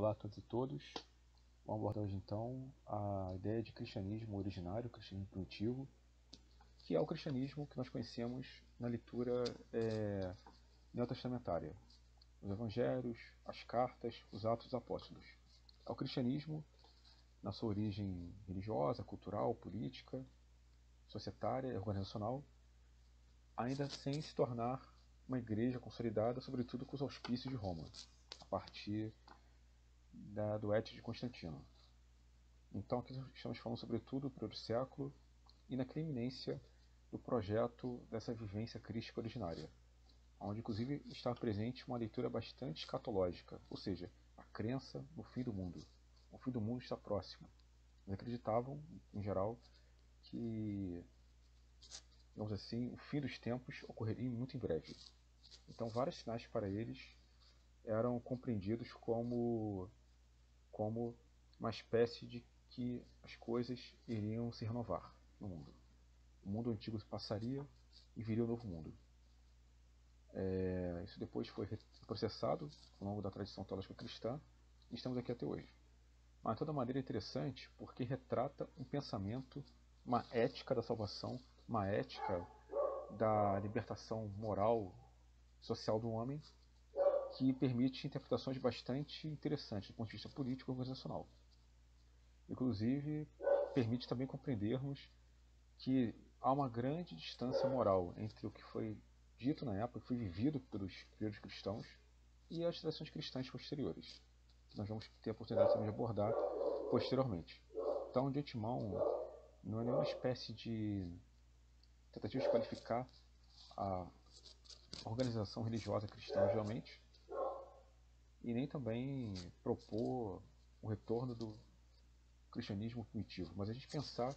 Olá a todos e todas. Vamos abordar hoje então a ideia de cristianismo originário, cristianismo primitivo, que é o cristianismo que nós conhecemos na leitura neotestamentária, os evangelhos, as cartas, os atos dos apóstolos. É o cristianismo na sua origem religiosa, cultural, política, societária e organizacional, ainda sem se tornar uma igreja consolidada, sobretudo com os auspícios de Roma, a partir do Edito de Constantino. Então aqui estamos falando sobretudo do primeiro século e na iminência do projeto dessa vivência crística originária, onde inclusive está presente uma leitura bastante escatológica, ou seja, a crença no fim do mundo. O fim do mundo está próximo. Eles acreditavam, em geral, que, digamos assim, o fim dos tempos ocorreria muito em breve. Então vários sinais para eles eram compreendidos como uma espécie de que as coisas iriam se renovar no mundo. O mundo antigo passaria e viria um novo mundo. Isso depois foi processado ao longo da tradição teológica cristã e estamos aqui até hoje. Mas de toda maneira é interessante porque retrata um pensamento, uma ética da salvação, uma ética da libertação moral social do homem que permite interpretações bastante interessantes do ponto de vista político e organizacional. Inclusive, permite também compreendermos que há uma grande distância moral entre o que foi dito na época, que foi vivido pelos primeiros cristãos, e as tradições cristãs posteriores, que nós vamos ter a oportunidade também de abordar posteriormente. Então, de antemão, não é nenhuma espécie de tentativa de qualificar a organização religiosa cristã, geralmente, e nem também propor o retorno do cristianismo primitivo, mas a gente pensar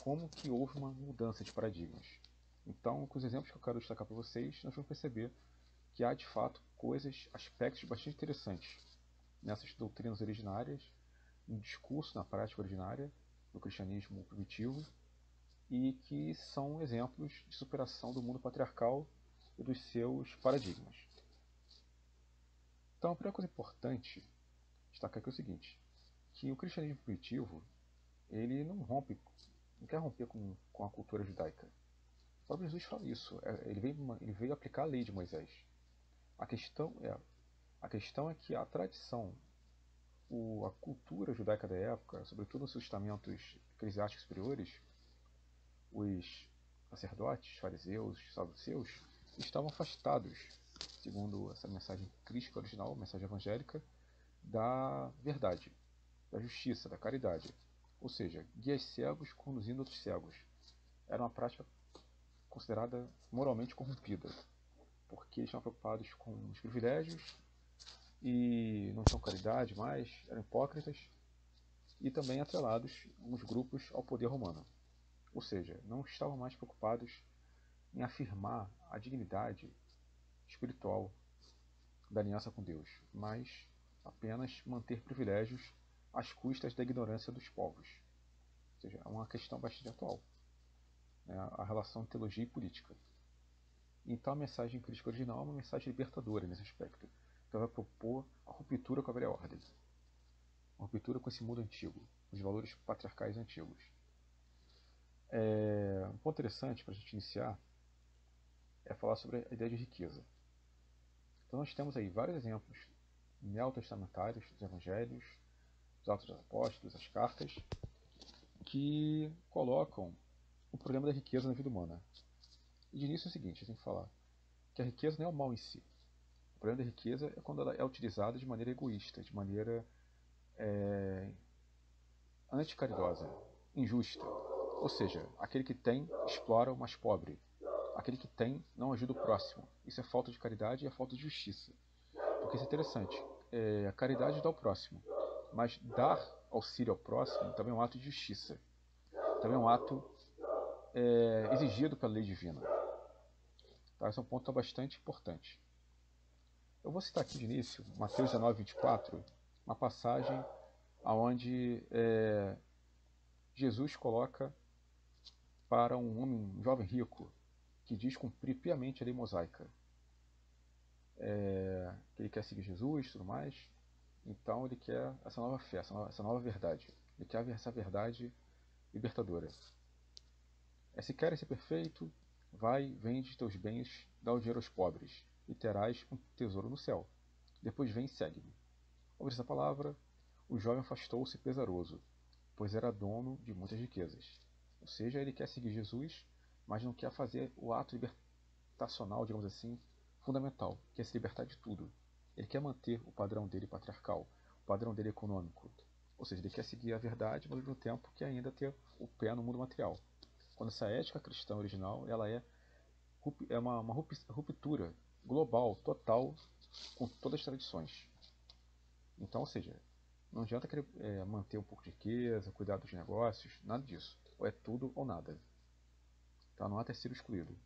como que houve uma mudança de paradigmas. Então, com os exemplos que eu quero destacar para vocês, nós vamos perceber que há de fato coisas, aspectos bastante interessantes nessas doutrinas originárias, no discurso, na prática originária do cristianismo primitivo, e que são exemplos de superação do mundo patriarcal e dos seus paradigmas. Então, a primeira coisa importante destacar aqui é o seguinte, que o cristianismo primitivo ele não quer romper com a cultura judaica. O próprio Jesus fala isso. Ele veio aplicar a lei de Moisés. A questão é que a tradição, a cultura judaica da época, sobretudo nos seus estamentos eclesiásticos superiores, os sacerdotes, fariseus, saduceus, estavam afastados, segundo essa mensagem crística original, mensagem evangélica, da verdade, da justiça, da caridade. Ou seja, guias cegos conduzindo outros cegos. Era uma prática considerada moralmente corrompida, porque eles estavam preocupados com os privilégios e não tinham caridade mais, eram hipócritas e também atrelados uns grupos ao poder romano. Ou seja, não estavam mais preocupados em afirmar a dignidade espiritual da aliança com Deus, mas apenas manter privilégios às custas da ignorância dos povos. Ou seja, é uma questão bastante atual, né? A relação de teologia e política. Então a mensagem crítica original é uma mensagem libertadora nesse aspecto. Então vai propor a ruptura com a velha ordem, a ruptura com esse mundo antigo, os valores patriarcais antigos. Um ponto interessante para a gente iniciar é falar sobre a ideia de riqueza. Então nós temos aí vários exemplos neotestamentários dos evangelhos, os Atos dos Apóstolos, as cartas, que colocam o problema da riqueza na vida humana. E de início é o seguinte, eu tenho que falar que a riqueza não é o mal em si. O problema da riqueza é quando ela é utilizada de maneira egoísta, de maneira anticaridosa, injusta. Ou seja, aquele que tem explora o mais pobre. Aquele que tem não ajuda o próximo. Isso é falta de caridade e é falta de justiça. Porque isso é interessante. A caridade dá ao próximo, mas dar auxílio ao próximo também é um ato de justiça. Também é um ato exigido pela lei divina. Tá? Esse é um ponto bastante importante. Eu vou citar aqui de início Mateus 19, 24, uma passagem onde Jesus coloca para um homem, um jovem rico, que diz cumprir piamente a lei mosaica. Que ele quer seguir Jesus e tudo mais. Então ele quer essa nova fé, essa nova verdade. Ele quer essa verdade libertadora. Se queres ser perfeito, vai, vende teus bens, dá o dinheiro aos pobres, e terás um tesouro no céu. Depois vem e segue-me. Ao ouvir essa palavra, o jovem afastou-se pesaroso, pois era dono de muitas riquezas. Ou seja, ele quer seguir Jesus, mas não quer fazer o ato libertacional, digamos assim, fundamental, que é se libertar de tudo. Ele quer manter o padrão dele patriarcal, o padrão dele econômico. Ou seja, ele quer seguir a verdade, mas ao mesmo tempo quer ainda ter o pé no mundo material. Quando essa ética cristã original, ela é uma ruptura global, total, com todas as tradições. Então, ou seja, não adianta querer manter um pouco de riqueza, cuidar dos negócios, nada disso. Ou é tudo ou nada. Então não há terceiro excluído.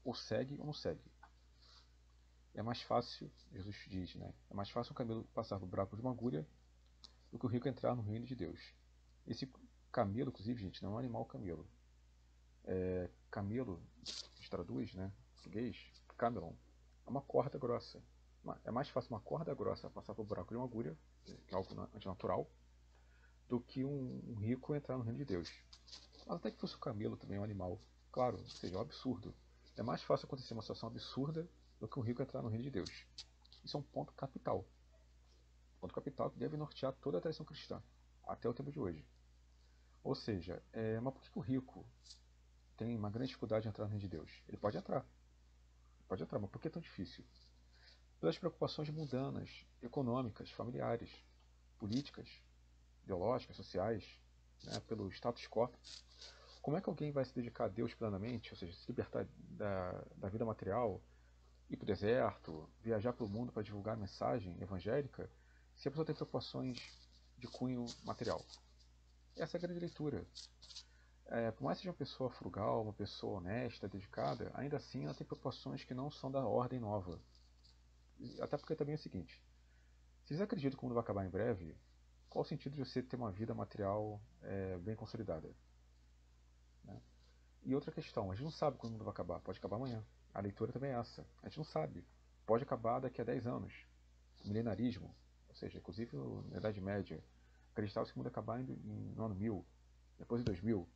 Ou segue ou não segue. É mais fácil, Jesus diz, né? É mais fácil o camelo passar por buraco de uma agulha do que o rico entrar no reino de Deus. Esse camelo, inclusive, gente, não é um animal camelo. Camelo, a gente traduz, né? Em português, camelon. É uma corda grossa. É mais fácil uma corda grossa passar por buraco de uma agulha, que é algo antinatural, do que um rico entrar no reino de Deus. Mas até que fosse o camelo também, um animal. Claro, ou seja, é um absurdo. É mais fácil acontecer uma situação absurda do que um rico entrar no reino de Deus. Isso é um ponto capital. Ponto capital que deve nortear toda a tradição cristã, até o tempo de hoje. Ou seja, mas por que o rico tem uma grande dificuldade de entrar no reino de Deus? Ele pode entrar, mas por que é tão difícil? Pelas preocupações mundanas, econômicas, familiares, políticas, ideológicas, sociais, né, pelo status quo. Como é que alguém vai se dedicar a Deus plenamente, ou seja, se libertar da vida material, ir para o deserto, viajar pelo mundo para divulgar a mensagem evangélica, se a pessoa tem preocupações de cunho material? Essa é a grande leitura. Por mais que seja uma pessoa frugal, uma pessoa honesta, dedicada, ainda assim ela tem preocupações que não são da ordem nova. Até porque também é o seguinte, se eles acreditam que o mundo vai acabar em breve, qual o sentido de você ter uma vida material bem consolidada? Né? E outra questão, a gente não sabe quando o mundo vai acabar, pode acabar amanhã. A leitura também é essa. A gente não sabe. Pode acabar daqui a 10 anos. O milenarismo, ou seja, inclusive na Idade Média, acreditava que o mundo ia acabar no ano 1000, depois de 2000.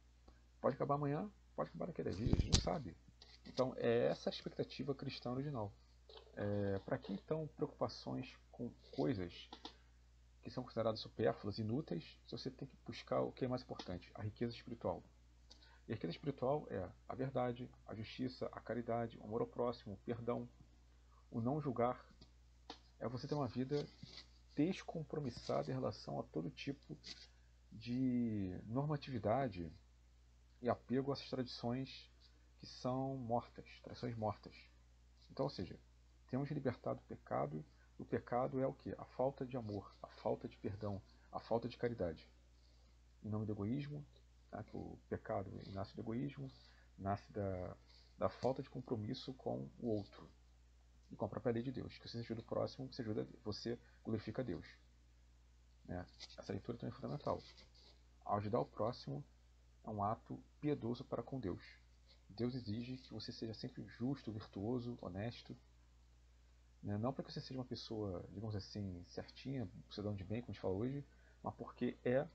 Pode acabar amanhã, pode acabar daqui a 10 dias, a gente não sabe. Então, é essa a expectativa cristã original. Para que então preocupações com coisas que são consideradas supérfluas, inúteis, se você tem que buscar o que é mais importante, a riqueza espiritual? E a riqueza espiritual é a verdade, a justiça, a caridade, o amor ao próximo, o perdão, o não julgar. É você ter uma vida descompromissada em relação a todo tipo de normatividade e apego a essas tradições que são mortas, tradições mortas. Então, ou seja, temos de libertar do pecado. O pecado é o que? A falta de amor, a falta de perdão, a falta de caridade. Em nome do egoísmo, tá? Que o pecado nasce do egoísmo, nasce da falta de compromisso com o outro e com a própria lei de Deus. Que você ajuda o próximo, você glorifica a Deus. Né? Essa leitura também é fundamental. Ao ajudar o próximo é um ato piedoso para com Deus. Deus exige que você seja sempre justo, virtuoso, honesto. Né? Não para que você seja uma pessoa, digamos assim, certinha, cidadão de bem, como a gente fala hoje, mas porque é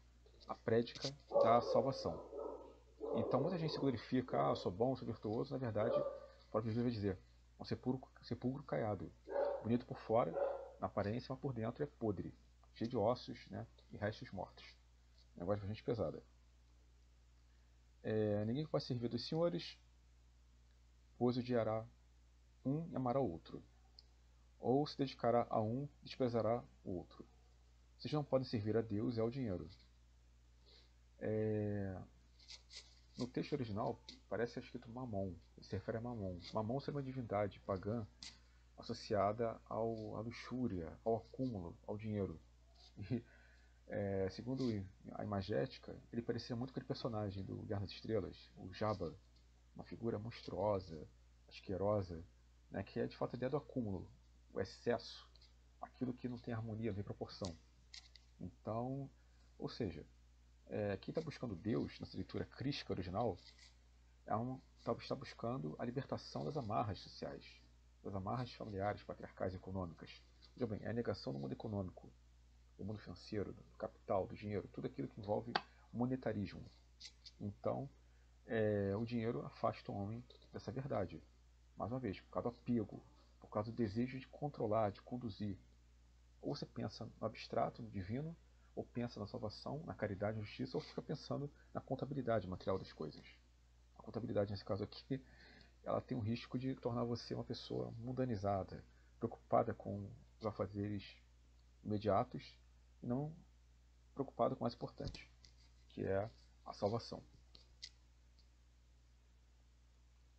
a prédica da salvação. Então muita gente se glorifica, sou bom, sou virtuoso, na verdade, o próprio Jesus vai dizer, um sepulcro caiado, bonito por fora, na aparência, mas por dentro é podre, cheio de ossos, né, e restos mortos. Negócio pra gente pesada. Ninguém pode servir dos senhores, pois odiará um e amará o outro, ou se dedicará a um e desprezará o outro. Vocês não podem servir a Deus e ao dinheiro. No texto original, parece ser escrito Mamon, ele se refere a Mamon. Mamon seria uma divindade pagã associada à luxúria, ao acúmulo, ao dinheiro. E, segundo a imagética, ele parecia muito aquele personagem do Guerra das Estrelas, o Jabba, uma figura monstruosa, asquerosa, né, que é de fato a ideia do acúmulo, o excesso, aquilo que não tem harmonia, não tem proporção. Então, ou seja, quem está buscando Deus, nessa leitura crística original, está buscando a libertação das amarras sociais, das amarras familiares, patriarcais e econômicas. Veja bem, é a negação do mundo econômico. do mundo financeiro, do capital, do dinheiro, tudo aquilo que envolve monetarismo. Então, o dinheiro afasta o homem dessa verdade. Mais uma vez, por causa do apego, por causa do desejo de controlar, de conduzir. Ou você pensa no abstrato, no divino, ou pensa na salvação, na caridade, na justiça, ou fica pensando na contabilidade material das coisas. A contabilidade, nesse caso aqui, ela tem o risco de tornar você uma pessoa mundanizada, preocupada com os afazeres imediatos e não preocupada com o mais importante, que é a salvação.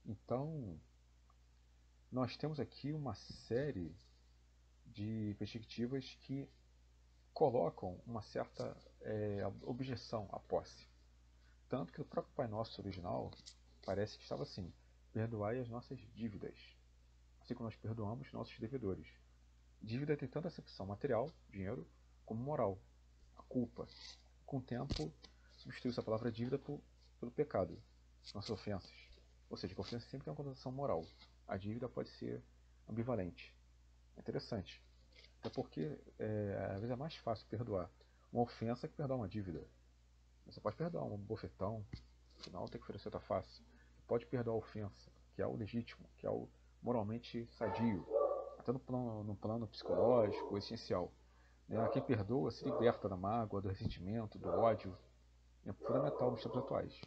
Então, nós temos aqui uma série de perspectivas que colocam uma certa objeção à posse. Tanto que o próprio Pai Nosso original parece que estava assim: perdoai as nossas dívidas, assim como nós perdoamos nossos devedores. Dívida tem tanto acepção material, dinheiro, como moral, a culpa. Com o tempo, substitui-se a palavra dívida pelo pecado, nossas ofensas. Ou seja, a ofensa sempre tem uma conotação moral. A dívida pode ser ambivalente. É interessante. Até porque, às vezes, é mais fácil perdoar uma ofensa que perdoar uma dívida. Você pode perdoar um bofetão, afinal tem que oferecer outra face. Você pode perdoar a ofensa, que é o legítimo, que é o moralmente sadio, até no plano psicológico, essencial. Quem perdoa se liberta da mágoa, do ressentimento, do ódio. É fundamental nos tempos atuais.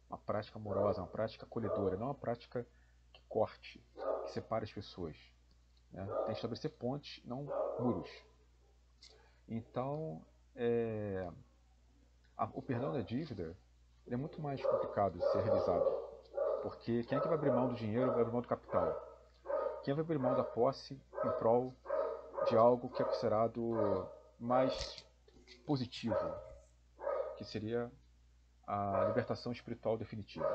Uma prática amorosa, uma prática acolhedora, não uma prática que corte, que separe as pessoas. Tem que estabelecer pontes, não muros. Então, o perdão da dívida é muito mais complicado de ser realizado. Porque quem é que vai abrir mão do dinheiro, vai abrir mão do capital? Quem vai abrir mão da posse em prol de algo que é considerado mais positivo, que seria a libertação espiritual definitiva?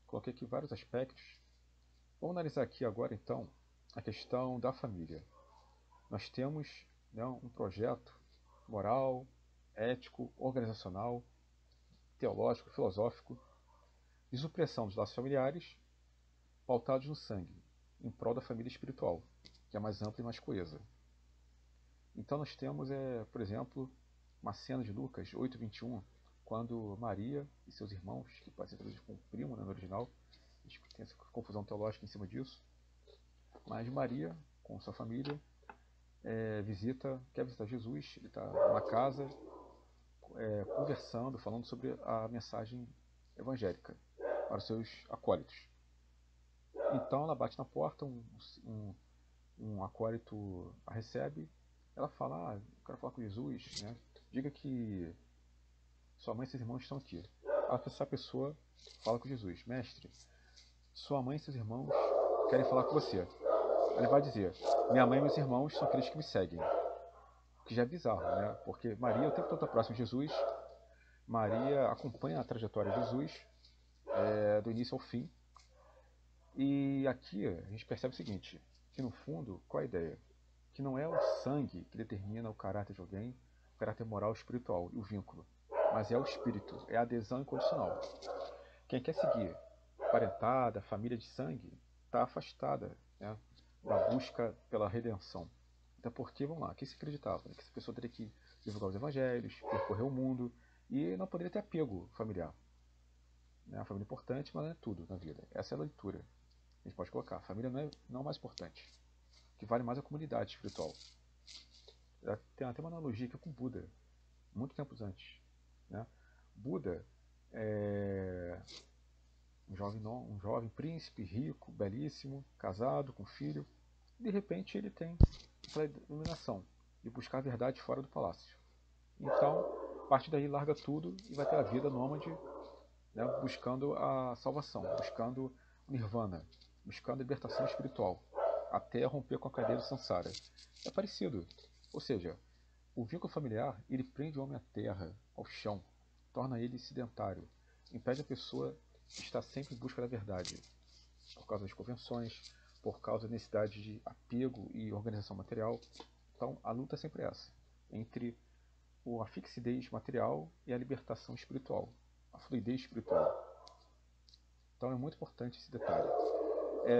Coloquei aqui vários aspectos. Vamos analisar aqui agora, então, a questão da família. Nós temos um projeto moral, ético, organizacional, teológico, filosófico, de supressão dos laços familiares, pautados no sangue, em prol da família espiritual, que é mais ampla e mais coesa. Então nós temos, por exemplo, uma cena de Lucas 8:21, quando Maria e seus irmãos, que podem ser traduzidos como primo, no original, a gente tem essa confusão teológica em cima disso, mas Maria, com sua família, quer visitar Jesus, ele está numa casa, conversando, falando sobre a mensagem evangélica para os seus acólitos. Então ela bate na porta, um acólito a recebe, ela fala: eu quero falar com Jesus, diga que sua mãe e seus irmãos estão aqui. Essa pessoa fala com Jesus: mestre, sua mãe e seus irmãos querem falar com você. Ele vai dizer: minha mãe e meus irmãos são aqueles que me seguem. O que já é bizarro, porque Maria o tempo todo está próximo de Jesus, Maria acompanha a trajetória de Jesus, do início ao fim. E aqui a gente percebe o seguinte, que no fundo, qual é a ideia? Que não é o sangue que determina o caráter de alguém, o caráter moral, espiritual e o vínculo, mas é o espírito, é a adesão incondicional. Quem quer seguir parentada, família de sangue, está afastada da busca pela redenção. Até porque, vamos lá, quem se acreditava? Que essa pessoa teria que divulgar os evangelhos, percorrer o mundo e não poderia ter apego familiar. A família é importante, mas não é tudo na vida. Essa é a leitura. A gente pode colocar: a família não é o mais importante. O que vale mais é a comunidade espiritual. Tem até uma analogia aqui com Buda, muito tempos antes. Buda é um jovem príncipe, rico, belíssimo, casado, com filho. De repente ele tem aquela iluminação de buscar a verdade fora do palácio. Então, a partir daí larga tudo e vai ter a vida nômade, buscando a salvação, buscando o nirvana, buscando a libertação espiritual, até romper com a cadeia do samsara. É parecido. Ou seja, o vínculo familiar, ele prende o homem à terra, ao chão, torna ele sedentário, impede a pessoa de estar sempre em busca da verdade, por causa das convenções, por causa da necessidade de apego e organização material. Então, a luta é sempre essa, entre a fixidez material e a libertação espiritual, a fluidez espiritual. Então é muito importante esse detalhe.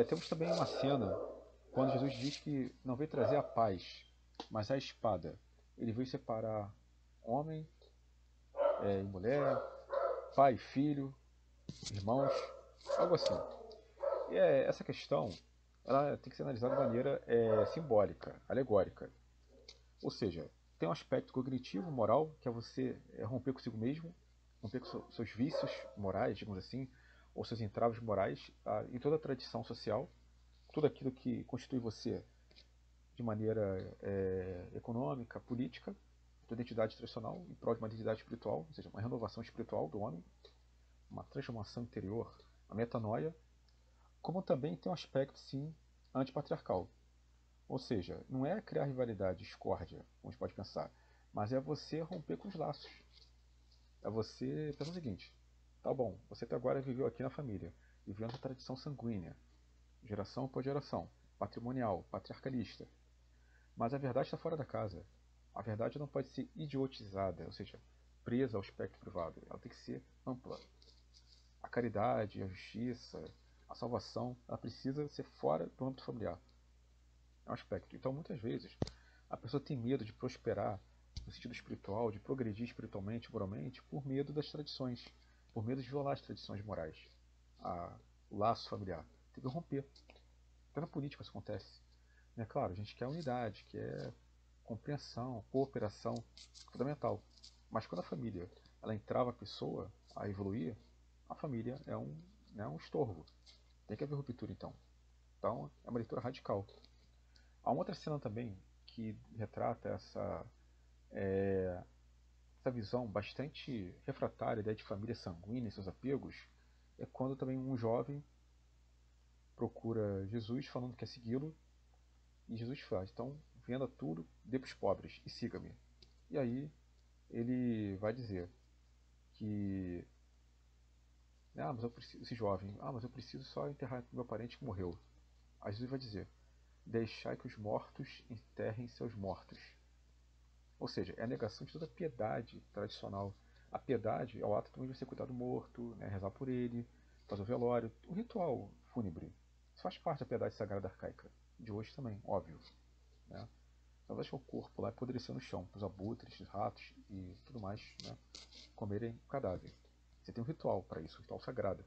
Temos também uma cena quando Jesus diz que não veio trazer a paz, mas a espada. Ele veio separar homem e mulher, pai e filho, irmãos, algo assim. E essa questão ela tem que ser analisada de maneira simbólica, alegórica. Ou seja, tem um aspecto cognitivo, moral, que é você romper consigo mesmo, romper com seus vícios morais, digamos assim, ou seus entraves morais, em toda a tradição social, tudo aquilo que constitui você de maneira econômica, política, sua identidade tradicional, em prol de uma identidade espiritual, ou seja, uma renovação espiritual do homem, uma transformação interior, uma metanoia, como também tem um aspecto, sim, antipatriarcal. Ou seja, não é criar rivalidade, discórdia, como a gente pode pensar, mas é você romper com os laços. É você pensar o seguinte: tá bom, você até agora viveu aqui na família, vivendo a tradição sanguínea, geração por geração, patrimonial, patriarcalista. Mas a verdade está fora da casa. A verdade não pode ser idiotizada, ou seja, presa ao espectro privado. Ela tem que ser ampla. A caridade, a justiça, a salvação, ela precisa ser fora do âmbito familiar. É um aspecto. Então, muitas vezes, a pessoa tem medo de prosperar no sentido espiritual, de progredir espiritualmente, moralmente, por medo das tradições, por medo de violar as tradições morais, o laço familiar. Tem que romper. Até na política isso acontece. É claro, a gente quer unidade, quer compreensão, cooperação, fundamental. Mas quando a família ela entrava a pessoa a evoluir, a família é um estorvo. Tem que haver ruptura então. Então é uma leitura radical. Há uma outra cena também que retrata essa visão bastante refratária da ideia de família sanguínea e seus apegos. É quando também um jovem procura Jesus falando que quer segui-lo. E Jesus faz, então venda tudo, dê para os pobres e siga-me. E aí ele vai dizer que, mas eu preciso, esse jovem, mas eu preciso só enterrar meu parente que morreu. Aí Jesus vai dizer, deixai que os mortos enterrem seus mortos. Ou seja, é a negação de toda a piedade tradicional. A piedade é o ato também de você cuidar do morto, né, rezar por ele, fazer o velório, o ritual fúnebre. Isso faz parte da piedade sagrada arcaica. De hoje também, óbvio. Né? Então deixa o corpo lá apodrecer no chão, para os abutres, os ratos e tudo mais, né, comerem o cadáver. Você tem um ritual para isso, um ritual sagrado.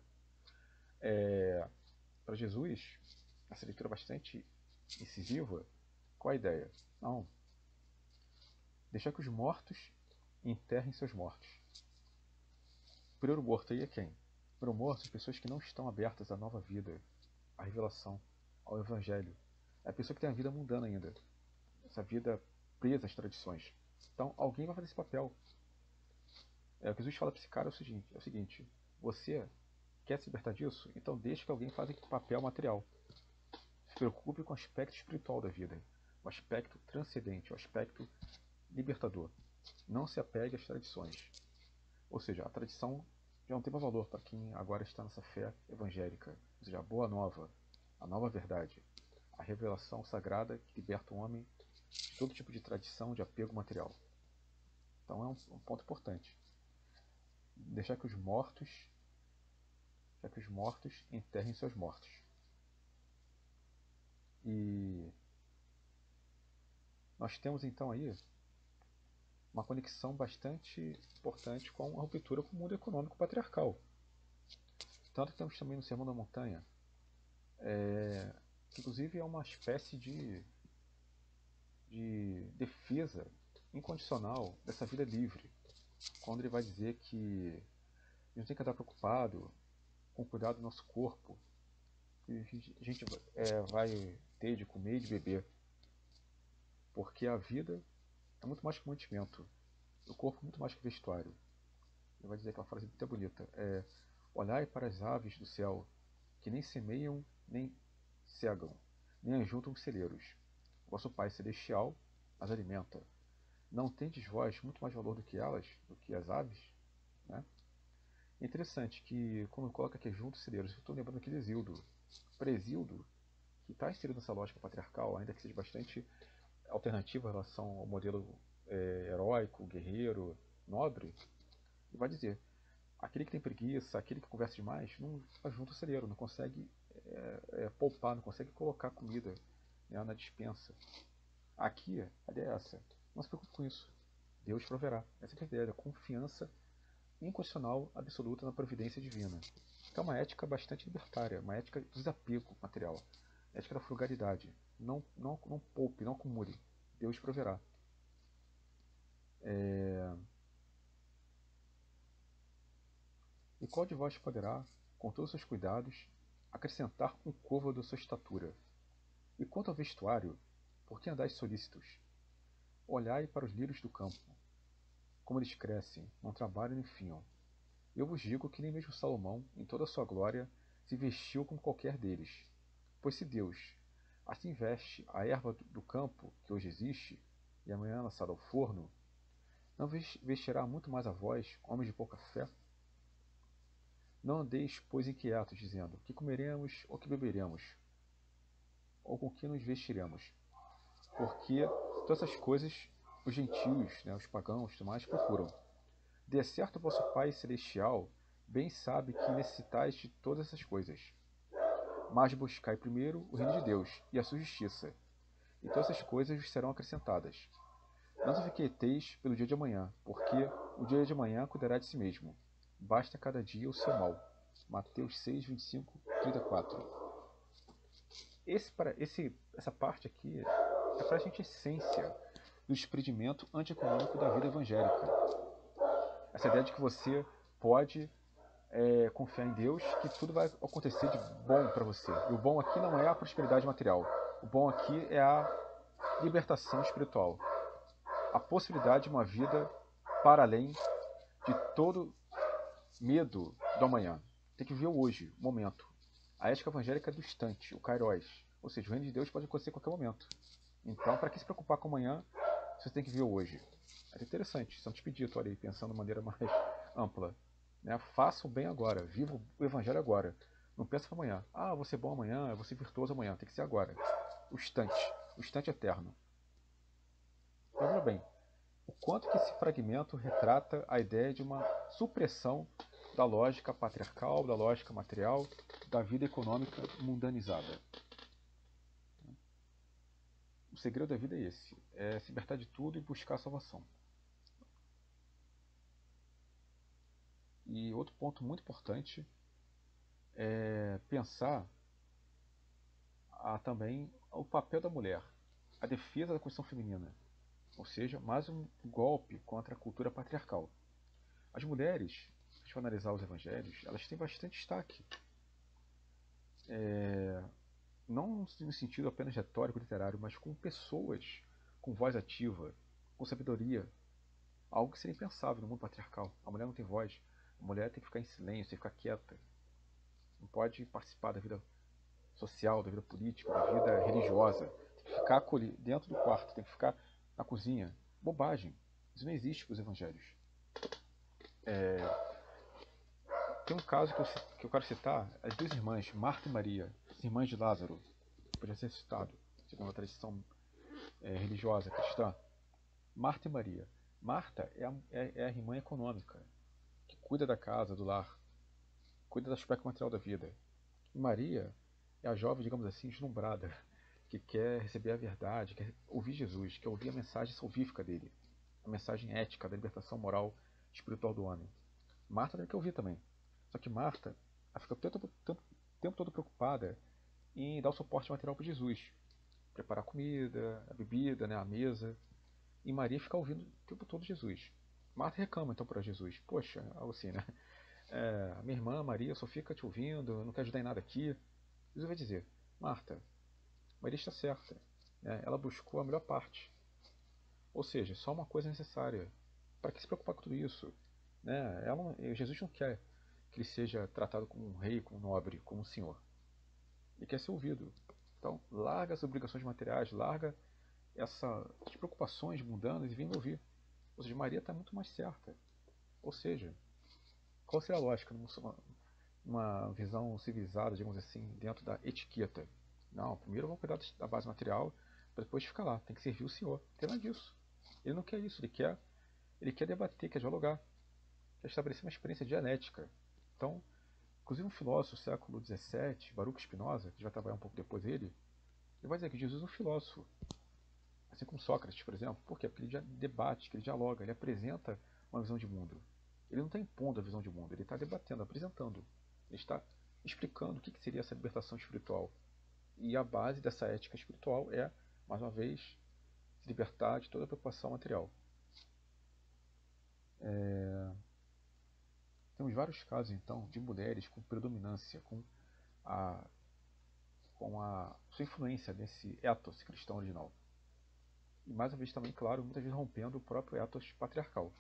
Para Jesus, essa leitura é bastante incisiva. Qual a ideia? Não, deixar que os mortos enterrem seus mortos. O primeiro morto aí é quem? O primeiro morto, as pessoas que não estão abertas à nova vida, à revelação, ao evangelho. É a pessoa que tem a vida mundana ainda, essa vida presa às tradições. Então alguém vai fazer esse papel. O que Jesus fala para esse cara é o seguinte: você quer se libertar disso? Então deixe que alguém faça esse papel material. Se preocupe com o aspecto espiritual da vida, o aspecto transcendente, o aspecto libertador. Não se apegue às tradições. Ou seja, a tradição já não tem mais valor para quem agora está nessa fé evangélica. Ou seja, a boa nova, a nova verdade, a revelação sagrada que liberta o homem de todo tipo de tradição, de apego material. Então é um ponto importante. Deixar que os mortos enterrem seus mortos. E nós temos então aí uma conexão bastante importante com a ruptura com o mundo econômico patriarcal. Tanto que temos também no Sermão da Montanha, que inclusive é uma espécie de defesa incondicional dessa vida livre, quando ele vai dizer que a gente tem que estar preocupado com o cuidado do nosso corpo, que a gente vai ter de comer e de beber, porque a vida é muito mais que mantimento, o corpo é muito mais que vestuário. Ele vai dizer aquela frase muito bonita, olhai para as aves do céu, que nem semeiam, nem cegam, nem ajuntam os celeiros. Vosso Pai Celestial as alimenta. Não tendes vós muito mais valor do que elas, do que as aves? Né? É interessante que, quando coloca aqui junto os celeiros, eu estou lembrando aqui de Exildo. Para Exildo, que está inserido nessa lógica patriarcal, ainda que seja bastante alternativa em relação ao modelo heróico, guerreiro, nobre, ele vai dizer: aquele que tem preguiça, aquele que conversa demais, não ajunta o celeiro, não consegue poupar, não consegue colocar comida, né, na despensa. Aqui, a ideia é essa. Não se preocupe com isso. Deus proverá. Essa é a ideia da confiança incondicional absoluta na providência divina. Que é uma ética bastante libertária, uma ética do desapego material, ética da frugalidade. Não poupe, não acumule. Deus proverá. E qual de vós poderá, com todos os seus cuidados, acrescentar um côvado à sua estatura? E quanto ao vestuário, por que andais solícitos? Olhai para os lírios do campo, como eles crescem, não trabalham nem fiam. Eu vos digo que nem mesmo Salomão, em toda a sua glória, se vestiu como qualquer deles. Pois se Deus assim veste a erva do campo, que hoje existe, e amanhã é lançada ao forno, não vestirá muito mais a vós, homens de pouca fé? Não andeis, pois, inquietos, dizendo, que comeremos ou que beberemos, ou com que nos vestiremos. Porque todas essas coisas os gentios, né, os pagãos, demais procuram. De certo, vosso Pai Celestial bem sabe que necessitais de todas essas coisas. Mas buscai primeiro o reino de Deus e a sua justiça, e todas essas coisas vos serão acrescentadas. Não vos inquieteis pelo dia de amanhã, porque o dia de amanhã cuidará de si mesmo. Basta cada dia o seu mal. Mateus 6, 25, 34. Essa parte aqui é praticamente a essência do desprendimento antieconômico da vida evangélica. Essa ideia de que você pode confiar em Deus, que tudo vai acontecer de bom para você. E o bom aqui não é a prosperidade material. O bom aqui é a libertação espiritual. A possibilidade de uma vida para além de todo medo do amanhã. Tem que viver o hoje, o momento. A ética evangélica é do instante, o kairos. Ou seja, o reino de Deus pode acontecer a qualquer momento. Então, para que se preocupar com amanhã, você tem que viver o hoje? É interessante, Santo Expedito, olha aí, pensando de maneira mais ampla. Né? Faça o bem agora, viva o evangelho agora. Não pensa para amanhã. Ah, vou ser bom amanhã, vou ser virtuoso amanhã. Tem que ser agora. O instante eterno. Então, veja bem, o quanto que esse fragmento retrata a ideia de uma supressão da lógica patriarcal, da lógica material, da vida econômica mundanizada. O segredo da vida é esse, é se libertar de tudo e buscar a salvação. E outro ponto muito importante é pensar também o papel da mulher, a defesa da condição feminina, ou seja, mais um golpe contra a cultura patriarcal. As mulheres, se a gente for analisar os evangelhos, elas têm bastante destaque. Não no sentido apenas retórico literário, mas com pessoas com voz ativa, com sabedoria, algo que seria impensável no mundo patriarcal. A mulher não tem voz, a mulher tem que ficar em silêncio, tem que ficar quieta, não pode participar da vida social, da vida política, da vida religiosa, tem que ficar dentro do quarto, tem que ficar na cozinha. Bobagem, isso não existe para os evangelhos. Tem um caso que eu quero citar, as duas irmãs, Marta e Maria, as irmãs de Lázaro, podia ser citado, segundo a tradição religiosa cristã. Marta e Maria. Marta é a irmã econômica, que cuida da casa, do lar, cuida do aspecto material da vida. E Maria é a jovem, digamos assim, deslumbrada, que quer receber a verdade, quer ouvir Jesus, quer ouvir a mensagem salvífica dele, a mensagem ética da libertação moral espiritual do homem. Marta deve quer ouvir também. Só que Marta ela fica o tempo todo preocupada em dar o suporte material para Jesus. Preparar a comida, a bebida, né, a mesa. E Maria fica ouvindo o tempo todo Jesus. Marta reclama então para Jesus. Poxa, algo assim, né? Minha irmã Maria só fica te ouvindo, não quer ajudar em nada aqui. Jesus vai dizer, Marta, Maria está certa. Né? Ela buscou a melhor parte. Ou seja, só uma coisa necessária. Para que se preocupar com tudo isso? Né? Jesus não quer que ele seja tratado como um rei, como um nobre, como um senhor. Ele quer ser ouvido. Então, larga as obrigações materiais, larga essas preocupações mundanas e vem me ouvir. Ou seja, Maria está muito mais certa. Ou seja, qual seria a lógica numa visão civilizada, digamos assim, dentro da etiqueta? Não, primeiro vamos cuidar da base material, para depois ficar lá. Tem que servir o Senhor. Não tem nada disso. Ele não quer isso, ele quer debater, quer dialogar, quer estabelecer uma experiência dialética. Então, Inclusive um filósofo do século XVII, Baruch Spinoza, que a gente vai trabalhar um pouco depois dele, ele vai dizer que Jesus é um filósofo. Assim como Sócrates, por exemplo. Por quê? Porque ele já debate, que ele dialoga, ele apresenta uma visão de mundo. Ele não está impondo a visão de mundo, ele está debatendo, apresentando. Ele está explicando o que seria essa libertação espiritual. E a base dessa ética espiritual é, mais uma vez, se libertar de toda a preocupação material. Temos vários casos, então, de mulheres com predominância, a, com a sua influência nesse ethos cristão original. E mais uma vez também, claro, muitas vezes rompendo o próprio ethos patriarcal.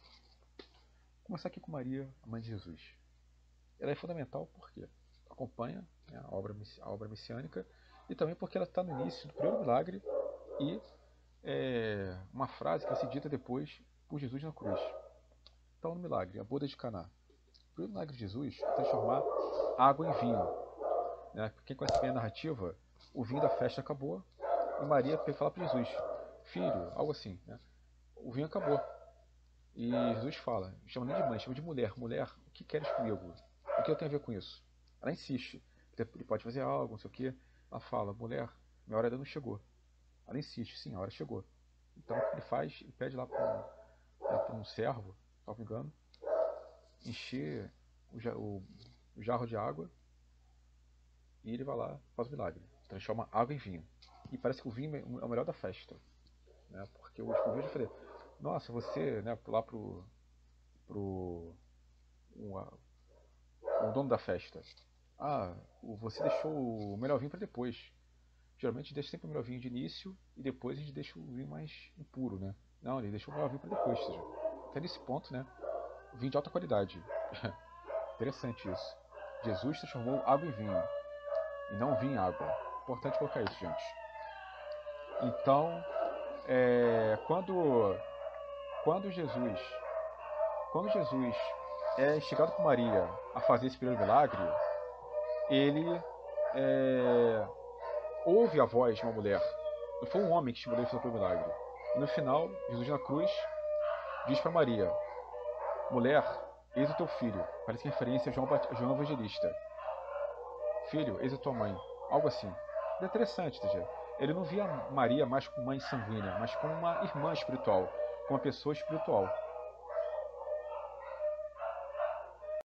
Vou começar aqui com Maria, a mãe de Jesus. Ela é fundamental porque acompanha, né, a obra messiânica e também porque ela está no início do primeiro milagre e uma frase que vai ser dita depois por Jesus na cruz. Então, no milagre, a boda de Caná. O primeiro milagre de Jesus é transformar água em vinho. Né? Quem conhece bem a narrativa, o vinho da festa acabou e Maria fala para Jesus, filho, algo assim, né? O vinho acabou. E Jesus fala, chama nem de mãe, chama de mulher. Mulher, o que queres comigo? O que eu tenho a ver com isso? Ela insiste. Ele pode fazer algo, não sei o quê. Ela fala, mulher, minha hora ainda não chegou. Ela insiste, sim, a hora chegou. Então o que ele faz? Ele pede lá para um servo, se não me engano, encher o jarro de água e ele vai lá e faz o milagre. Transforma água em vinho. E parece que o vinho é o melhor da festa. Né? Porque os convidados já falei, nossa, você, né, lá pro o dono da festa. Ah, você deixou o melhor vinho para depois. Geralmente deixa sempre o melhor vinho de início e depois a gente deixa o vinho mais impuro, né? Não, ele deixou o melhor vinho para depois, ou seja, até nesse ponto, né? Vinho de alta qualidade. Interessante isso. Jesus transformou água em vinho e não vinho em água. Importante colocar isso, gente. Então, quando Jesus é instigado por Maria a fazer esse primeiro milagre, ele ouve a voz de uma mulher. Não foi um homem que estimulou ele a fazer o primeiro milagre. E no final, Jesus na cruz diz para Maria, mulher, eis o teu filho. Parece que é referência a João Evangelista. Filho, eis a tua mãe. Algo assim. É interessante, tá, gente? Ele não via Maria mais como mãe sanguínea, mas como uma irmã espiritual, como uma pessoa espiritual.